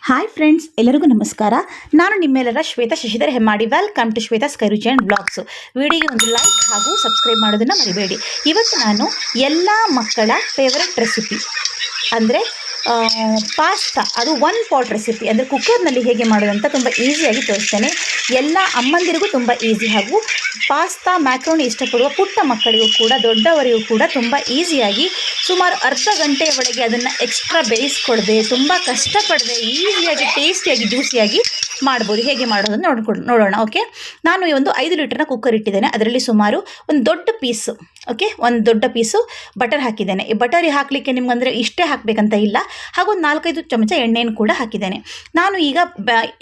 Hi friends, ಎಲ್ಲರಿಗೂ ನಮಸ್ಕಾರ. ನಾನು ನಿಮ್ಮೆಲ್ಲರ ಶ್ವೇತಾ ಶಶಿಧರ್ ಹೆಮ್ಮಾಡಿ. ವೆಲ್ಕಮ್ ಟು ಶ್ವೇತಾ ಸ್ಕೈರುಚಿ ಆ್ಯಂಡ್ ಬ್ಲಾಗ್ಸು. ವಿಡಿಯೋಗೆ ಒಂದು ಲೈಕ್ ಹಾಗೂ ಸಬ್ಸ್ಕ್ರೈಬ್ ಮಾಡೋದನ್ನು ಮರಿಬೇಡಿ. ಇವತ್ತು ನಾನು ಎಲ್ಲ ಮಕ್ಕಳ ಫೇವರೆಟ್ ರೆಸಿಪಿ ಅಂದರೆ ಪಾಸ್ತಾ, ಅದು ಒನ್ ಪಾಟ್ ರೆಸಿಪಿ ಅಂದರೆ ಕುಕ್ಕರ್ನಲ್ಲಿ ಹೇಗೆ ಮಾಡೋದಂತ ತುಂಬ ಈಸಿಯಾಗಿ ತೋರಿಸ್ತೇನೆ. ಎಲ್ಲ ಅಮ್ಮಂದಿರಿಗೂ ತುಂಬ ಈಸಿ, ಹಾಗೂ ಪಾಸ್ತಾ ಮ್ಯಾಕ್ರೋನಿ ಇಷ್ಟಪಡುವ ಪುಟ್ಟ ಮಕ್ಕಳಿಗೂ ಕೂಡ ದೊಡ್ಡವರಿಗೂ ಕೂಡ ತುಂಬ ಈಸಿಯಾಗಿ ಸುಮಾರು ಅರ್ಧ ಗಂಟೆಯ ಒಳಗೆ ಅದನ್ನು ಎಕ್ಸ್ಟ್ರಾ ಬೇಯಿಸ್ಕೊಳ್ದೆ, ತುಂಬ ಕಷ್ಟಪಡದೆ, ಈಸಿಯಾಗಿ ಟೇಸ್ಟಿಯಾಗಿ ಜ್ಯೂಸಿಯಾಗಿ ಮಾಡ್ಬೋದು. ಹೇಗೆ ಮಾಡೋದನ್ನು ನೋಡೋಣ. ಓಕೆ, ನಾನು ಒಂದು 5 ಲೀಟರ್ನ ಕುಕ್ಕರ್ ಇಟ್ಟಿದ್ದೇನೆ. ಅದರಲ್ಲಿ ಸುಮಾರು ಒಂದು ದೊಡ್ಡ ಪೀಸು, ಒಂದು ದೊಡ್ಡ ಪೀಸು ಬಟರ್ ಹಾಕಿದ್ದೇನೆ. ಈ ಬಟರ್ ಹಾಕಲಿಕ್ಕೆ ನಿಮ್ಗಂದರೆ ಇಷ್ಟೇ ಹಾಕಬೇಕಂತ ಇಲ್ಲ, ಹಾಗೂ ಒಂದು 4-5 ಚಮಚ ಎಣ್ಣೆಯನ್ನು ಕೂಡ ಹಾಕಿದ್ದೇನೆ. ನಾನು ಈಗ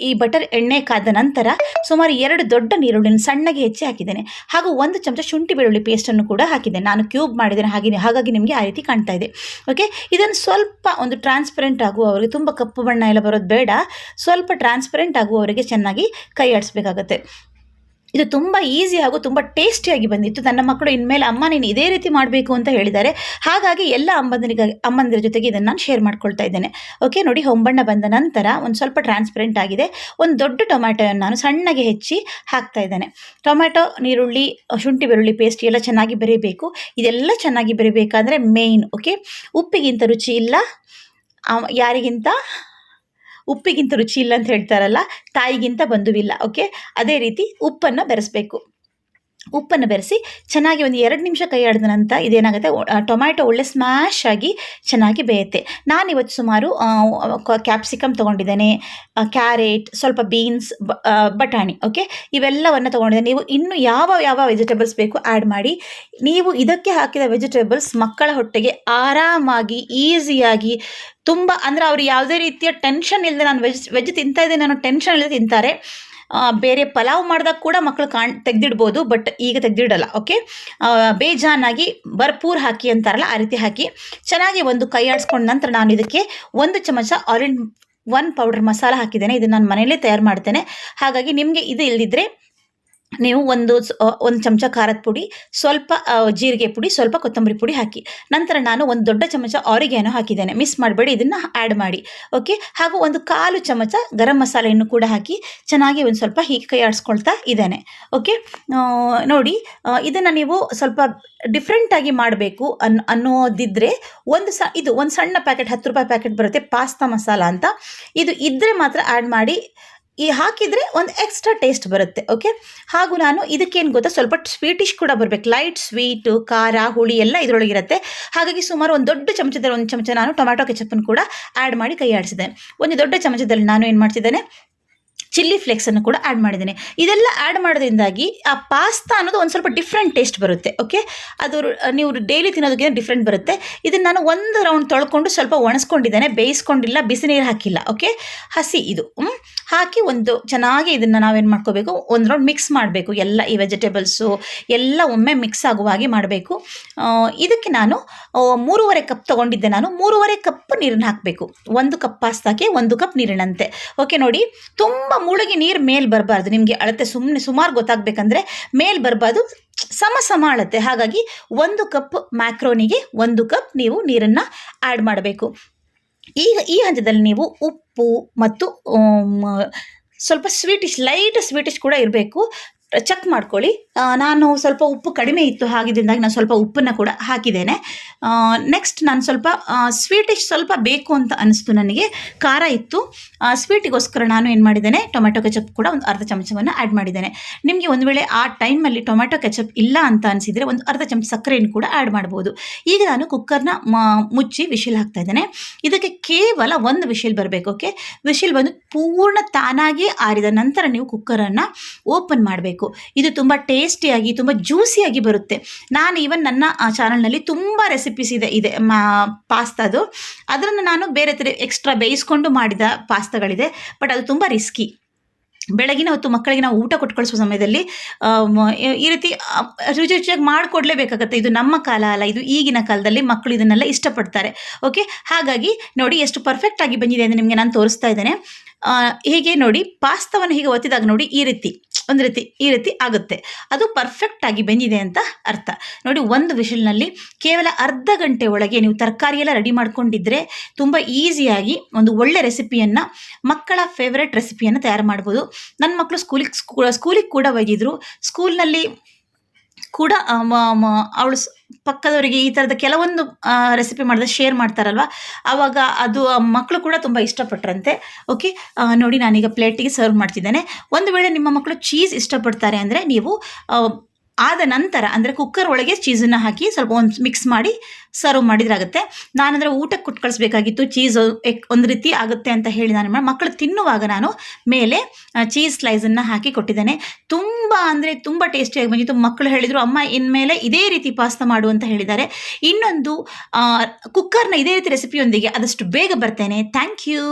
ಈ ಬಟರ್ ಎಣ್ಣೆ ಕಾದ ನಂತರ ಸುಮಾರು 2 ದೊಡ್ಡ ನೀರುಳ್ಳಿನ ಸಣ್ಣಗೆ ಹೆಚ್ಚಿ ಹಾಕಿದ್ದೇನೆ, ಹಾಗೂ 1 ಚಮಚ ಶುಂಠಿ ಬೆಳ್ಳುಳ್ಳಿ ಪೇಸ್ಟನ್ನು ಕೂಡ ಹಾಕಿದ್ದೇನೆ. ನಾನು ಕ್ಯೂಬ್ ಮಾಡಿದ್ದೇನೆ, ಹಾಗಾಗಿ ನಿಮಗೆ ಆ ರೀತಿ ಕಾಣ್ತಾ ಇದೆ. ಓಕೆ, ಇದನ್ನು ಸ್ವಲ್ಪ ಒಂದು ಟ್ರಾನ್ಸ್ಪರೆಂಟ್ ಆಗುವವರೆಗೆ, ತುಂಬ ಕಪ್ಪು ಬಣ್ಣ ಎಲ್ಲ ಬರೋದು ಬೇಡ, ಸ್ವಲ್ಪ ಟ್ರಾನ್ಸ್ಪರೆಂಟ್ ಆಗುವವರೆಗೆ ಚೆನ್ನಾಗಿ ಕೈ ಆಡಿಸ್ಬೇಕಾಗತ್ತೆ. ಇದು ತುಂಬ ಈಸಿ ಹಾಗೂ ತುಂಬ ಟೇಸ್ಟಿಯಾಗಿ ಬಂದಿತ್ತು. ನನ್ನ ಮಕ್ಕಳು ಇನ್ಮೇಲೆ ಅಮ್ಮ ನೀನು ಇದೇ ರೀತಿ ಮಾಡಬೇಕು ಅಂತ ಹೇಳಿದ್ದಾರೆ. ಹಾಗಾಗಿ ಎಲ್ಲ ಅಮ್ಮಂದಿರ ಜೊತೆಗೆ ಇದನ್ನು ನಾನು ಶೇರ್ ಮಾಡ್ಕೊಳ್ತಾ ಇದ್ದೇನೆ. ಓಕೆ, ನೋಡಿ, ಹೊಂಬಣ್ಣ ಬಂದ ನಂತರ ಒಂದು ಸ್ವಲ್ಪ ಟ್ರಾನ್ಸ್ಪರೆಂಟ್ ಆಗಿದೆ. ಒಂದು ದೊಡ್ಡ ಟೊಮ್ಯಾಟೊಯನ್ನು ನಾನು ಸಣ್ಣಗೆ ಹೆಚ್ಚಿ ಹಾಕ್ತಾ ಇದ್ದೇನೆ. ಟೊಮ್ಯಾಟೊ, ನೀರುಳ್ಳಿ, ಶುಂಠಿ ಬೆಳ್ಳುಳ್ಳಿ ಪೇಸ್ಟ್ ಎಲ್ಲ ಚೆನ್ನಾಗಿ ಬೆರಿಬೇಕು. ಇದೆಲ್ಲ ಚೆನ್ನಾಗಿ ಬೆರಿಬೇಕಾದ್ರೆ ಮೇಯ್ನ್, ಓಕೆ, ಉಪ್ಪಿಗಿಂತ ರುಚಿ ಇಲ್ಲ, ಉಪ್ಪಿಗಿಂತ ರುಚಿ ಇಲ್ಲ ಅಂತ ಹೇಳ್ತಾರಲ್ಲ, ತಾಯಿಗಿಂತ ಬಂಧುವಿಲ್ಲ. ಓಕೆ, ಅದೇ ರೀತಿ ಉಪ್ಪನ್ನು ಬೆರೆಸಬೇಕು. ಉಪ್ಪನ್ನು ಬೆರೆಸಿ ಚೆನ್ನಾಗಿ ಒಂದು 2 ನಿಮಿಷ ಕೈ ಆಡಿದ ನಂತರ ಇದೇನಾಗುತ್ತೆ, ಟೊಮ್ಯಾಟೊ ಒಳ್ಳೆ ಸ್ಮ್ಯಾಶ್ ಆಗಿ ಚೆನ್ನಾಗಿ ಬೇಯುತ್ತೆ. ನಾನಿವತ್ತು ಸುಮಾರು ಕ್ಯಾಪ್ಸಿಕಮ್ ತೊಗೊಂಡಿದ್ದೇನೆ, ಕ್ಯಾರೆಟ್, ಸ್ವಲ್ಪ ಬೀನ್ಸ್, ಬಟಾಣಿ, ಓಕೆ, ಇವೆಲ್ಲವನ್ನು ತೊಗೊಂಡಿದ್ದೇನೆ. ನೀವು ಇನ್ನು ಯಾವ ವೆಜಿಟೇಬಲ್ಸ್ ಬೇಕು ಆ್ಯಡ್ ಮಾಡಿ. ನೀವು ಇದಕ್ಕೆ ಹಾಕಿದ ವೆಜಿಟೇಬಲ್ಸ್ ಮಕ್ಕಳ ಹೊಟ್ಟೆಗೆ ಆರಾಮಾಗಿ, ಈಸಿಯಾಗಿ, ತುಂಬ ಅಂದರೆ ಅವರು ಯಾವುದೇ ರೀತಿಯ ಟೆನ್ಷನ್ ಇಲ್ಲದೆ, ನಾನು ವೆಜ್ ತಿಂತಾ ಇದ್ದೇನೆ ನಾನು ಟೆನ್ಷನ್ ಇಲ್ಲದೆ ತಿಂತಾರೆ. ಬೇರೆ ಪಲಾವ್ ಮಾಡಿದಾಗ ಕೂಡ ಮಕ್ಕಳು ತೆಗೆದಿಡ್ಬೋದು, ಬಟ್ ಈಗ ತೆಗೆದಿಡಲ್ಲ. ಓಕೆ, ಬೇಜಾನಾಗಿ ಭರ್ಪೂರ್ ಹಾಕಿ ಅಂತಾರಲ್ಲ, ಆ ರೀತಿ ಹಾಕಿ ಚೆನ್ನಾಗಿ ಒಂದು ಕೈ ಆಡಿಸ್ಕೊಂಡ ನಂತರ ನಾನು ಇದಕ್ಕೆ 1 ಚಮಚ ಆರೆಂಜ್ 1 ಪೌಡರ್ ಮಸಾಲ ಹಾಕಿದ್ದೇನೆ. ಇದನ್ನು ನಾನು ಮನೆಯಲ್ಲೇ ತಯಾರು ಮಾಡ್ತೇನೆ. ಹಾಗಾಗಿ ನಿಮಗೆ ಇದು ಇಲ್ಲದಿದ್ದರೆ ನೀವು ಒಂದು ಚಮಚ ಖಾರದ ಪುಡಿ, ಸ್ವಲ್ಪ ಜೀರಿಗೆ ಪುಡಿ, ಸ್ವಲ್ಪ ಕೊತ್ತಂಬರಿ ಪುಡಿ ಹಾಕಿ. ನಂತರ ನಾನು 1 ದೊಡ್ಡ ಚಮಚ ಆರಿಗ್ಯಾನೋ ಹಾಕಿದ್ದೇನೆ. ಮಿಸ್ ಮಾಡಬೇಡಿ, ಇದನ್ನು ಆ್ಯಡ್ ಮಾಡಿ. ಓಕೆ, ಹಾಗೂ 1/4 ಚಮಚ ಗರಂ ಮಸಾಲೆಯನ್ನು ಕೂಡ ಹಾಕಿ ಚೆನ್ನಾಗಿ ಒಂದು ಸ್ವಲ್ಪ ಹೀಗೆ ಕೈ ಆಡಿಸ್ಕೊಳ್ತಾ ಇದ್ದೇನೆ. ಓಕೆ, ನೋಡಿ, ಇದನ್ನು ನೀವು ಸ್ವಲ್ಪ ಡಿಫ್ರೆಂಟಾಗಿ ಮಾಡಬೇಕು ಅನ್ನೋದಿದ್ದರೆ ಇದು ಒಂದು ಸಣ್ಣ ಪ್ಯಾಕೆಟ್, 10 ರೂಪಾಯಿ ಪ್ಯಾಕೆಟ್ ಬರುತ್ತೆ, ಪಾಸ್ತಾ ಮಸಾಲ ಅಂತ. ಇದು ಇದ್ದರೆ ಮಾತ್ರ ಆ್ಯಡ್ ಮಾಡಿ. ಹಾಕಿದರೆ ಒಂದು ಎಕ್ಸ್ಟ್ರಾ ಟೇಸ್ಟ್ ಬರುತ್ತೆ. ಓಕೆ, ಹಾಗೂ ನಾನು ಇದಕ್ಕೇನು ಗೊತ್ತಾ, ಸ್ವಲ್ಪ ಸ್ವೀಟಿಶ್ ಕೂಡ ಬರಬೇಕು. ಲೈಟ್ ಸ್ವೀಟು, ಖಾರ, ಹುಳಿ ಎಲ್ಲ ಇದರೊಳಗಿರುತ್ತೆ. ಹಾಗಾಗಿ ಸುಮಾರು ಒಂದು ದೊಡ್ಡ ಚಮಚದಲ್ಲಿ 1 ಚಮಚ ನಾನು ಟೊಮ್ಯಾಟೊ ಕೆಚಪ್ಪನ್ನು ಕೂಡ ಆ್ಯಡ್ ಮಾಡಿ ಕೈ ಆಡಿಸಿದ್ದೇನೆ. ಒಂದು ದೊಡ್ಡ ಚಮಚದಲ್ಲಿ ನಾನು ಏನು ಮಾಡ್ತಿದ್ದೇನೆ, ಚಿಲ್ಲಿ ಫ್ಲೇಕ್ಸನ್ನು ಕೂಡ ಆ್ಯಡ್ ಮಾಡಿದ್ದೇನೆ. ಇದೆಲ್ಲ ಆ್ಯಡ್ ಮಾಡೋದ್ರಿಂದಾಗಿ ಆ ಪಾಸ್ತಾ ಅನ್ನೋದು ಒಂದು ಸ್ವಲ್ಪ ಡಿಫ್ರೆಂಟ್ ಟೇಸ್ಟ್ ಬರುತ್ತೆ. ಓಕೆ, ಅದು ನೀವು ಡೈಲಿ ತಿನ್ನೋದಕ್ಕಿಂತ ಡಿಫ್ರೆಂಟ್ ಬರುತ್ತೆ. ಇದನ್ನು ನಾನು 1 ರೌಂಡ್ ತೊಳ್ಕೊಂಡು ಸ್ವಲ್ಪ ಒಣಸ್ಕೊಂಡಿದ್ದೇನೆ, ಬೇಯಿಸ್ಕೊಂಡಿಲ್ಲ, ಬಿಸಿ ನೀರು ಹಾಕಿಲ್ಲ. ಓಕೆ, ಹಸಿ ಇದು ಹಾಕಿ ಚೆನ್ನಾಗಿ ಇದನ್ನು ನಾವೇನು ಮಾಡ್ಕೋಬೇಕು, 1 ರೌಂಡ್ ಮಿಕ್ಸ್ ಮಾಡಬೇಕು. ಎಲ್ಲ ಈ ವೆಜಿಟೇಬಲ್ಸು ಎಲ್ಲ ಒಮ್ಮೆ ಮಿಕ್ಸ್ ಆಗುವ ಹಾಗೆ ಮಾಡಬೇಕು. ಇದಕ್ಕೆ ನಾನು 3.5 ಕಪ್ ತೊಗೊಂಡಿದ್ದೆ. ನಾನು 3.5 ಕಪ್ ನೀರನ್ನು ಹಾಕಬೇಕು. 1 ಕಪ್ ಪಾಸ್ತಾಕ್ಕೆ 1 ಕಪ್ ನೀರಿನಂತೆ. ಓಕೆ, ನೋಡಿ, ತುಂಬ ಮುಳುಗಿ ನೀರು ಮೇಲೆ ಬರಬಾರ್ದು. ನಿಮಗೆ ಅಳತೆ ಸುಮಾರು ಗೊತ್ತಾಗಬೇಕಂದ್ರೆ ಮೇಲೆ ಬರಬಾರ್ದು, ಸಮ ಅಳತೆ. ಹಾಗಾಗಿ 1 ಕಪ್ ಮ್ಯಾಕ್ರೋನಿಗೆ 1 ಕಪ್ ನೀವು ನೀರನ್ನು ಆ್ಯಡ್ ಮಾಡಬೇಕು. ಈಗ ಈ ಹಂತದಲ್ಲಿ ನೀವು ಉಪ್ಪು ಮತ್ತು ಸ್ವಲ್ಪ ಲೈಟ್ ಸ್ವೀಟಿಶ್ ಕೂಡ ಇರಬೇಕು, ಚೆಕ್ ಮಾಡ್ಕೊಳ್ಳಿ. ನಾನು ಸ್ವಲ್ಪ ಉಪ್ಪು ಕಡಿಮೆ ಇತ್ತು, ಹಾಗಿದ್ದಿಂದಾಗಿ ನಾನು ಸ್ವಲ್ಪ ಉಪ್ಪನ್ನು ಕೂಡ ಹಾಕಿದ್ದೇನೆ. ನೆಕ್ಸ್ಟ್ ನಾನು ಸ್ವಲ್ಪ ಸ್ವೀಟಿಶ್ ಸ್ವಲ್ಪ ಬೇಕು ಅಂತ ಅನಿಸ್ತು ನನಗೆ, ಖಾರ ಇತ್ತು. ಸ್ವೀಟಿಗೋಸ್ಕರ ನಾನು ಏನು ಮಾಡಿದ್ದೇನೆ, ಟೊಮೆಟೊ ಕೆಚಪ್ ಕೂಡ 1 ಅರ್ಧ ಚಮಚವನ್ನು ಆ್ಯಡ್ ಮಾಡಿದ್ದೇನೆ. ನಿಮಗೆ ಒಂದು ವೇಳೆ ಆ ಟೈಮಲ್ಲಿ ಟೊಮೆಟೊ ಕೆಚಪ್ ಇಲ್ಲ ಅಂತ ಅನಿಸಿದರೆ 1 ಅರ್ಧ ಚಮಚ ಸಕ್ಕರೆಯನ್ನು ಕೂಡ ಆ್ಯಡ್ ಮಾಡ್ಬೋದು. ಈಗ ನಾನು ಕುಕ್ಕರ್ನ ಮುಚ್ಚಿ ವಿಶಿಲ್ ಹಾಕ್ತಾ ಇದ್ದೇನೆ. ಇದಕ್ಕೆ ಕೇವಲ 1 ವಿಶಿಲ್ ಬರಬೇಕು. ಓಕೆ, ವಿಶಿಲ್ ಬಂದು ಪೂರ್ಣ ತಾನಾಗಿ ಆರಿದ ನಂತರ ನೀವು ಕುಕ್ಕರನ್ನು ಓಪನ್ ಮಾಡಬೇಕು. ಇದು ತುಂಬ ಟೇಸ್ಟಿಯಾಗಿ, ತುಂಬ ಜ್ಯೂಸಿಯಾಗಿ ಬರುತ್ತೆ. ನಾನು ಈವನ್ ನನ್ನ ಚಾನಲ್ನಲ್ಲಿ ತುಂಬ ರೆಸಿಪೀಸ್ ಇದೆ ಪಾಸ್ತಾದು. ಅದನ್ನು ನಾನು ಬೇರೆ ಥರ ಎಕ್ಸ್ಟ್ರಾ ಬೇಯಿಸ್ಕೊಂಡು ಮಾಡಿದ ಪಾಸ್ತಾಗಳಿದೆ, ಬಟ್ ಅದು ತುಂಬ ರಿಸ್ಕಿ. ಬೆಳಗಿನ ಹೊತ್ತು ಮಕ್ಕಳಿಗೆ ನಾವು ಊಟ ಕೊಟ್ಟು ಕಳಿಸುವ ಸಮಯದಲ್ಲಿ ಈ ರೀತಿ ರುಚಿಯಾಗಿ ಮಾಡಿಕೊಡ್ಲೇಬೇಕಾಗತ್ತೆ. ಇದು ನಮ್ಮ ಕಾಲ ಅಲ್ಲ, ಇದು ಈಗಿನ ಕಾಲದಲ್ಲಿ ಮಕ್ಕಳು ಇದನ್ನೆಲ್ಲ ಇಷ್ಟಪಡ್ತಾರೆ. ಓಕೆ, ಹಾಗಾಗಿ ನೋಡಿ ಎಷ್ಟು ಪರ್ಫೆಕ್ಟಾಗಿ ಬಂದಿದೆ ಅಂದರೆ ನಿಮಗೆ ನಾನು ತೋರಿಸ್ತಾ ಇದ್ದೇನೆ. ಹೀಗೆ ನೋಡಿ, ಪಾಸ್ತಾವನ್ನು ಹೀಗೆ ಒತ್ತಿದಾಗ ನೋಡಿ ಈ ರೀತಿ ಒಂದು ರೀತಿ ಈ ರೀತಿ ಆಗುತ್ತೆ. ಅದು ಪರ್ಫೆಕ್ಟಾಗಿ ಬೆಂದಿದೆ ಅಂತ ಅರ್ಥ. ನೋಡಿ, ಒಂದು ವಿಷಲ್ನಲ್ಲಿ ಕೇವಲ ಅರ್ಧ ಗಂಟೆ ಒಳಗೆ ನೀವು ತರಕಾರಿ ಎಲ್ಲ ರೆಡಿ ಮಾಡ್ಕೊಂಡಿದ್ರೆ ತುಂಬ ಈಸಿಯಾಗಿ ಒಂದು ಒಳ್ಳೆ ರೆಸಿಪಿಯನ್ನು, ಮಕ್ಕಳ ಫೇವ್ರೆಟ್ ರೆಸಿಪಿಯನ್ನು ತಯಾರು ಮಾಡ್ಬೋದು. ನನ್ನ ಮಕ್ಕಳು ಸ್ಕೂಲಿಗೆ ಕೂಡ ಒಯ್ದಿದ್ರು. ಸ್ಕೂಲ್ನಲ್ಲಿ ಕೂಡ ಅವಳು ಪಕ್ಕದವರಿಗೆ ಈ ಥರದ ಕೆಲವೊಂದು ರೆಸಿಪಿ ಮಾಡಿದ್ರೆ ಶೇರ್ ಮಾಡ್ತಾರಲ್ವ, ಆವಾಗ ಅದು ಮಕ್ಕಳು ಕೂಡ ತುಂಬ ಇಷ್ಟಪಟ್ಟರಂತೆ. ಓಕೆ, ನೋಡಿ ನಾನೀಗ ಪ್ಲೇಟಿಗೆ ಸರ್ವ್ ಮಾಡ್ತಿದ್ದೇನೆ. ಒಂದು ವೇಳೆ ನಿಮ್ಮ ಮಕ್ಕಳು ಚೀಸ್ ಇಷ್ಟಪಡ್ತಾರೆ ಅಂದರೆ ನೀವು ಆದ ನಂತರ ಅಂದರೆ ಕುಕ್ಕರ್ ಒಳಗೆ ಚೀಸನ್ನು ಹಾಕಿ ಸ್ವಲ್ಪ ಒಂದು ಮಿಕ್ಸ್ ಮಾಡಿ ಸರ್ವ್ ಮಾಡಿದ್ರಾಗುತ್ತೆ. ನಾನಂದರೆ ಊಟಕ್ಕೆ ಕೊಟ್ಟು ಕಳಿಸ್ಬೇಕಾಗಿತ್ತು, ಚೀಸು ಒಂದು ರೀತಿ ಆಗುತ್ತೆ ಅಂತ ಹೇಳಿ ನಾನು ಮಕ್ಕಳು ತಿನ್ನುವಾಗ ನಾನು ಮೇಲೆ ಚೀಸ್ ಸ್ಲೈಸನ್ನು ಹಾಕಿ ಕೊಟ್ಟಿದ್ದೇನೆ. ತುಂಬ ಅಂದರೆ ತುಂಬ ಟೇಸ್ಟಿಯಾಗಿ ಬಂದಿತ್ತು. ಮಕ್ಕಳು ಹೇಳಿದರು, ಅಮ್ಮ ಇನ್ಮೇಲೆ ಇದೇ ರೀತಿ ಪಾಸ್ತಾ ಮಾಡು ಅಂತ ಹೇಳಿದ್ದಾರೆ. ಇನ್ನೊಂದು ಕುಕ್ಕರ್ನ ಇದೇ ರೀತಿ ರೆಸಿಪಿಯೊಂದಿಗೆ ಆದಷ್ಟು ಬೇಗ ಬರ್ತೇನೆ. Thank you.